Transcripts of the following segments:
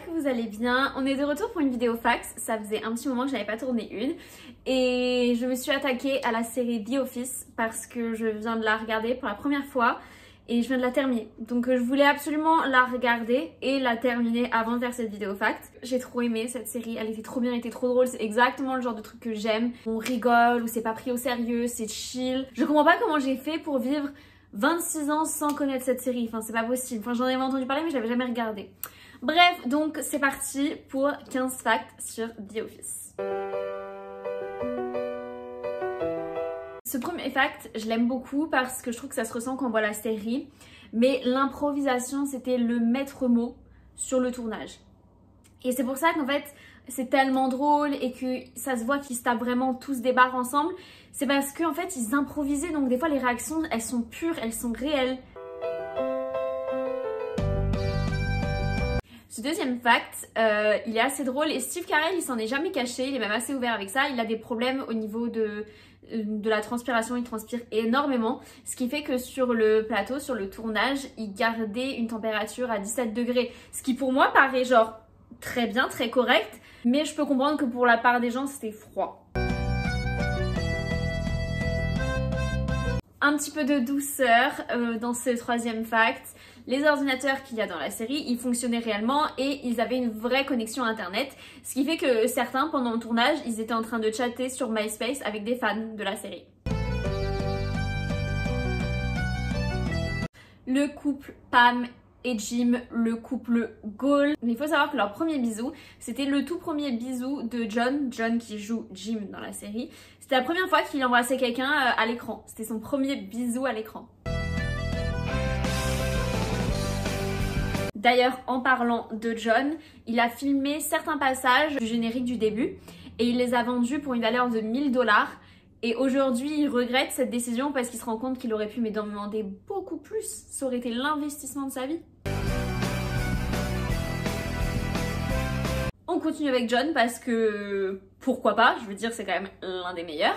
j'espère que vous allez bien. On est de retour pour une vidéo fax, ça faisait un petit moment que je n'avais pas tourné une. Et je me suis attaquée à la série The Office parce que je viens de la regarder pour la première fois et je viens de la terminer. Donc je voulais absolument la regarder et la terminer avant de faire cette vidéo fax. J'ai trop aimé cette série, elle était trop bien, elle était trop drôle, c'est exactement le genre de truc que j'aime. On rigole, où c'est pas pris au sérieux, c'est chill. Je comprends pas comment j'ai fait pour vivre 26 ans sans connaître cette série, enfin c'est pas possible. Enfin j'en avais entendu parler mais je l'avais jamais regardée. Bref, donc c'est parti pour 15 facts sur The Office. Ce premier fact, je l'aime beaucoup parce que je trouve que ça se ressent quand on voit la série, mais l'improvisation c'était le maître mot sur le tournage. Et c'est pour ça qu'en fait c'est tellement drôle et que ça se voit qu'ils se tapent vraiment tous des barres ensemble. C'est parce qu'en fait ils improvisaient, donc des fois les réactions elles sont pures, elles sont réelles. Ce deuxième fact, il est assez drôle et Steve Carell il s'en est jamais caché, il est même assez ouvert avec ça. Il a des problèmes au niveau de la transpiration, il transpire énormément, ce qui fait que sur le plateau, sur le tournage, il gardait une température à 17 degrés, ce qui pour moi paraît genre très bien, très correct, mais je peux comprendre que pour la part des gens c'était froid. Un petit peu de douceur dans ce troisième fact. Les ordinateurs qu'il y a dans la série, ils fonctionnaient réellement et ils avaient une vraie connexion internet. Ce qui fait que certains, pendant le tournage, ils étaient en train de chatter sur MySpace avec des fans de la série. Le couple Pam et Jim, le couple goal. Mais il faut savoir que leur premier bisou, c'était le tout premier bisou de John qui joue Jim dans la série. C'était la première fois qu'il embrassait quelqu'un à l'écran. C'était son premier bisou à l'écran. D'ailleurs, en parlant de John, il a filmé certains passages du générique du début et il les a vendus pour une valeur de 1000 $. Et aujourd'hui, il regrette cette décision parce qu'il se rend compte qu'il aurait pu m'en demander beaucoup plus. Ça aurait été l'investissement de sa vie. On continue avec John parce que pourquoi pas, je veux dire c'est quand même l'un des meilleurs.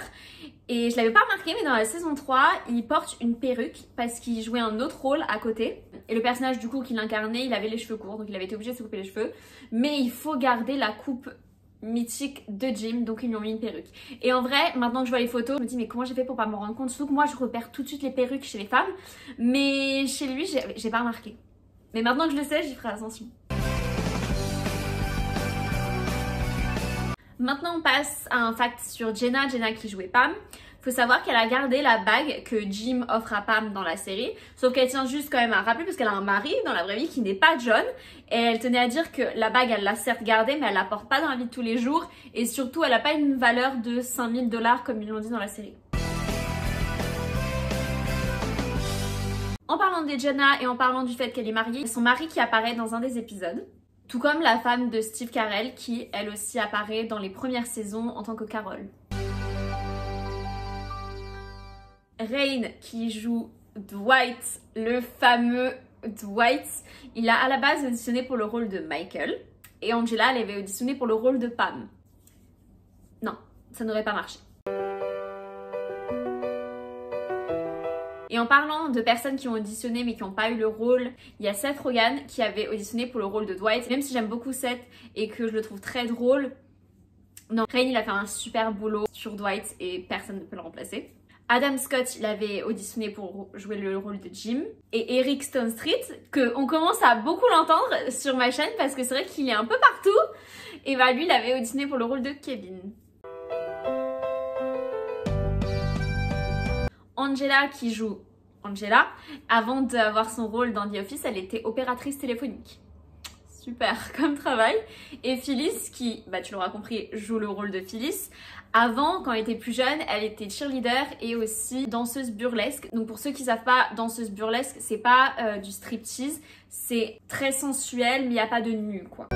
Et je l'avais pas remarqué mais dans la saison 3, il porte une perruque parce qu'il jouait un autre rôle à côté. Et le personnage du coup qu'il incarnait, il avait les cheveux courts donc il avait été obligé de se couper les cheveux. Mais il faut garder la coupe mythique de Jim, donc ils lui ont mis une perruque. Et en vrai, maintenant que je vois les photos, je me dis mais comment j'ai fait pour pas me rendre compte? Surtout que moi je repère tout de suite les perruques chez les femmes, mais chez lui j'ai pas remarqué. Mais maintenant que je le sais, j'y ferai attention. Maintenant on passe à un fact sur Jenna qui jouait Pam. Faut savoir qu'elle a gardé la bague que Jim offre à Pam dans la série, sauf qu'elle tient juste quand même à rappeler parce qu'elle a un mari dans la vraie vie qui n'est pas John, et elle tenait à dire que la bague elle l'a certes gardée mais elle la porte pas dans la vie de tous les jours et surtout elle a pas une valeur de 5000 $ comme ils l'ont dit dans la série. En parlant de Jenna et en parlant du fait qu'elle est mariée, c'est son mari qui apparaît dans un des épisodes. Tout comme la femme de Steve Carell qui, elle aussi, apparaît dans les premières saisons en tant que Carol. Rain qui joue Dwight, le fameux Dwight, il a à la base auditionné pour le rôle de Michael et Angela, elle avait auditionné pour le rôle de Pam. Non, ça n'aurait pas marché. Et en parlant de personnes qui ont auditionné mais qui n'ont pas eu le rôle, il y a Seth Rogen qui avait auditionné pour le rôle de Dwight. Même si j'aime beaucoup Seth et que je le trouve très drôle, non, Rain il a fait un super boulot sur Dwight et personne ne peut le remplacer. Adam Scott, il avait auditionné pour jouer le rôle de Jim. Et Eric Stonestreet, qu'on commence à beaucoup l'entendre sur ma chaîne parce que c'est vrai qu'il est un peu partout. Et bah lui, il avait auditionné pour le rôle de Kevin. Angela qui joue Angela, avant d'avoir son rôle dans The Office, elle était opératrice téléphonique. Super comme travail. Et Phyllis qui, bah tu l'auras compris, joue le rôle de Phyllis. Avant, quand elle était plus jeune, elle était cheerleader et aussi danseuse burlesque. Donc pour ceux qui savent pas, danseuse burlesque, c'est pas du striptease, c'est très sensuel mais il n'y a pas de nu quoi.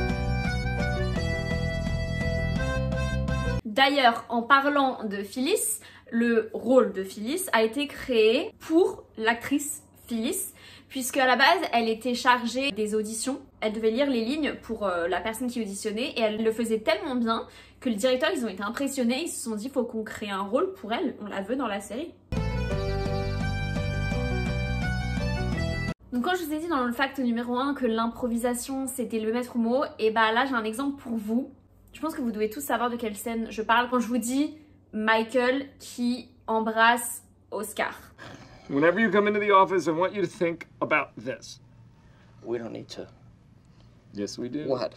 D'ailleurs, en parlant de Phyllis, le rôle de Phyllis a été créé pour l'actrice Phyllis, puisque à la base, elle était chargée des auditions. Elle devait lire les lignes pour la personne qui auditionnait et elle le faisait tellement bien que le directeur, ils ont été impressionnés. Ils se sont dit, faut qu'on crée un rôle pour elle, on la veut dans la série. Donc quand je vous ai dit dans le fact numéro 1 que l'improvisation c'était le maître mot, et bah là j'ai un exemple pour vous. Je pense que vous devez tous savoir de quelle scène je parle quand je vous dis Michael qui embrasse Oscar. Whenever you come into the office, I want you to think about this. We don't need to. Yes, we do. What?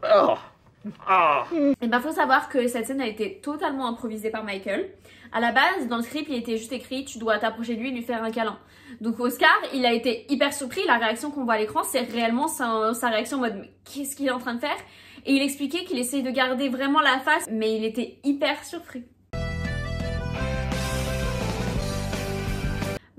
Oh. Ah. Et ben faut savoir que cette scène a été totalement improvisée par Michael. À la base, dans le script, il était juste écrit tu dois t'approcher de lui et lui faire un câlin. Donc Oscar, il a été hyper surpris. La réaction qu'on voit à l'écran, c'est réellement sa réaction en mode mais qu'est-ce qu'il est en train de faire? Et il expliquait qu'il essayait de garder vraiment la face, mais il était hyper surpris.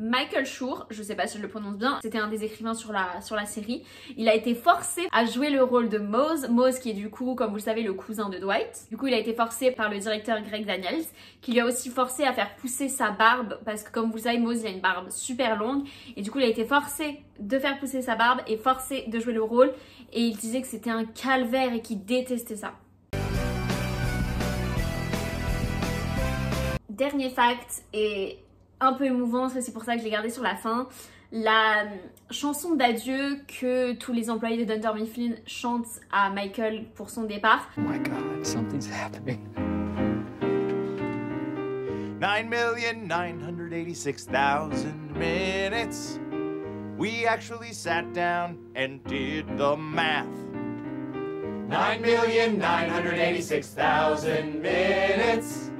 Michael Schur, je sais pas si je le prononce bien, c'était un des écrivains sur la série. Il a été forcé à jouer le rôle de Mose. Mose qui est du coup, comme vous le savez, le cousin de Dwight. Du coup, il a été forcé par le directeur Greg Daniels, qui lui a aussi forcé à faire pousser sa barbe, parce que comme vous le savez, Mose, il a une barbe super longue. Et du coup, il a été forcé de faire pousser sa barbe et forcé de jouer le rôle. Et il disait que c'était un calvaire et qu'il détestait ça. Dernier fact, et un peu émouvant, c'est pour ça que je l'ai gardé sur la fin. La chanson d'adieu que tous les employés de Dunder Mifflin chantent à Michael pour son départ. Oh my God, something's happening. 9,986,000 minutes. We actually sat down and did the math. 9,986,000 minutes.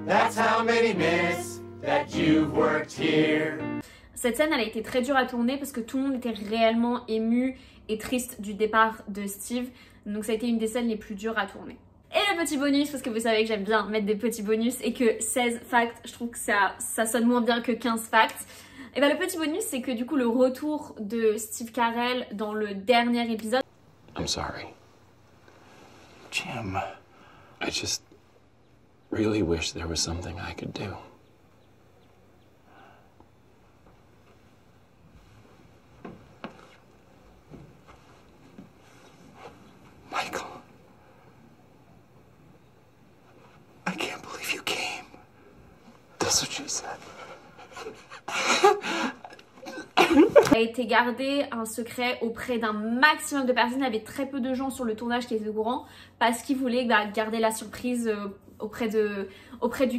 That's how many minutes that you've worked here. Cette scène, elle a été très dure à tourner parce que tout le monde était réellement ému et triste du départ de Steve. Donc ça a été une des scènes les plus dures à tourner. Et le petit bonus, parce que vous savez que j'aime bien mettre des petits bonus et que 16 facts, je trouve que ça sonne moins bien que 15 facts. Et bien le petit bonus, c'est que du coup le retour de Steve Carell dans le dernier épisode. I'm sorry. Jim. I just really wish there was something I could do. Michael. I can't believe you came. That's what she said. A été gardé un secret auprès d'un maximum de personnes. Il y avait très peu de gens sur le tournage qui étaient au courant parce qu'ils voulaient garder la surprise auprès du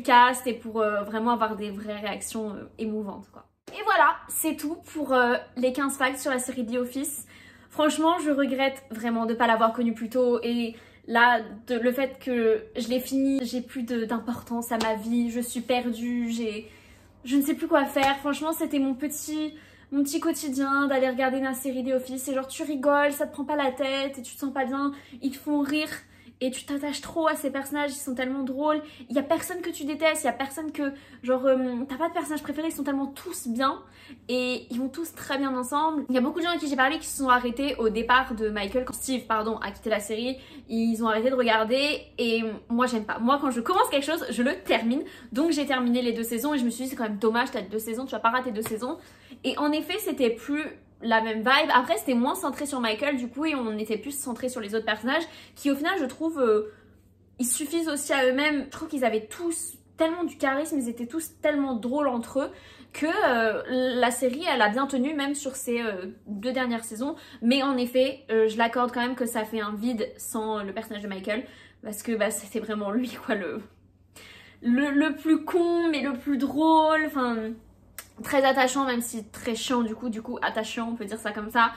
cast et pour vraiment avoir des vraies réactions émouvantes, quoi. Et voilà, c'est tout pour les 15 facts sur la série The Office. Franchement, je regrette vraiment de ne pas l'avoir connue plus tôt et là, le fait que je l'ai fini, j'ai plus d'importance à ma vie, je suis perdue, je ne sais plus quoi faire. Franchement, c'était mon petit quotidien d'aller regarder la série The Office. C'est genre tu rigoles, ça te prend pas la tête et tu te sens pas bien, ils te font rire et tu t'attaches trop à ces personnages, ils sont tellement drôles. Il y a personne que tu détestes, il y a personne que genre t'as pas de personnage préféré, ils sont tellement tous bien et ils vont tous très bien ensemble. Il y a beaucoup de gens à qui j'ai parlé qui se sont arrêtés au départ de Michael, quand Steve a quitté la série, ils ont arrêté de regarder et moi j'aime pas. Moi quand je commence quelque chose, je le termine. Donc j'ai terminé les 2 saisons et je me suis dit c'est quand même dommage, t'as 2 saisons, tu vas pas rater 2 saisons. Et en effet c'était plus la même vibe. Après c'était moins centré sur Michael du coup et on était plus centré sur les autres personnages qui au final je trouve ils suffisent aussi à eux-mêmes. Je trouve qu'ils avaient tous tellement du charisme, ils étaient tous tellement drôles entre eux que la série elle a bien tenu même sur ces 2 dernières saisons. Mais en effet je l'accorde quand même que ça fait un vide sans le personnage de Michael parce que c'était vraiment lui quoi, le plus con mais le plus drôle, enfin très attachant même si très chiant du coup attachant on peut dire ça comme ça.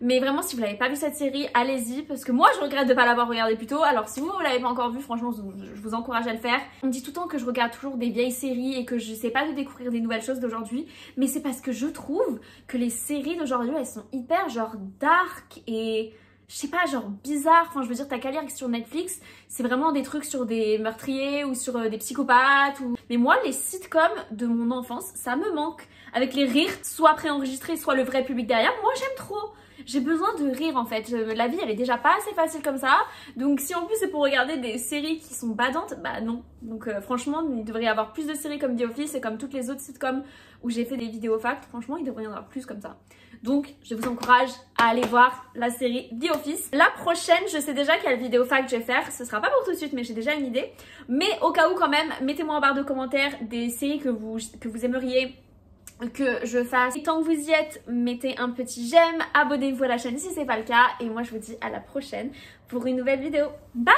Mais vraiment si vous n'avez pas vu cette série allez-y parce que moi je regrette de ne pas l'avoir regardée plus tôt. Alors si vous ne l'avez pas encore vue franchement je vous encourage à le faire. On me dit tout le temps que je regarde toujours des vieilles séries et que je sais pas de découvrir des nouvelles choses d'aujourd'hui, mais c'est parce que je trouve que les séries d'aujourd'hui elles sont hyper genre dark et je sais pas, genre bizarre. Enfin je veux dire t'as qu'à lire sur Netflix, c'est vraiment des trucs sur des meurtriers ou sur des psychopathes Mais moi les sitcoms de mon enfance ça me manque, avec les rires soit préenregistrés soit le vrai public derrière. Moi j'aime trop. j'ai besoin de rire en fait. La vie elle est déjà pas assez facile comme ça, donc si en plus c'est pour regarder des séries qui sont badantes, bah non. Donc franchement il devrait y avoir plus de séries comme The Office et comme toutes les autres sitcoms où j'ai fait des vidéos facts, franchement il devrait y en avoir plus comme ça. Donc je vous encourage à aller voir la série The Office. La prochaine, je sais déjà quelle vidéo fact je vais faire, ce sera pas pour tout de suite mais j'ai déjà une idée. Mais au cas où quand même, mettez-moi en barre de commentaires des séries que vous aimeriez que je fasse. Et tant que vous y êtes, mettez un petit j'aime, abonnez-vous à la chaîne si c'est pas le cas et moi je vous dis à la prochaine pour une nouvelle vidéo. Bye!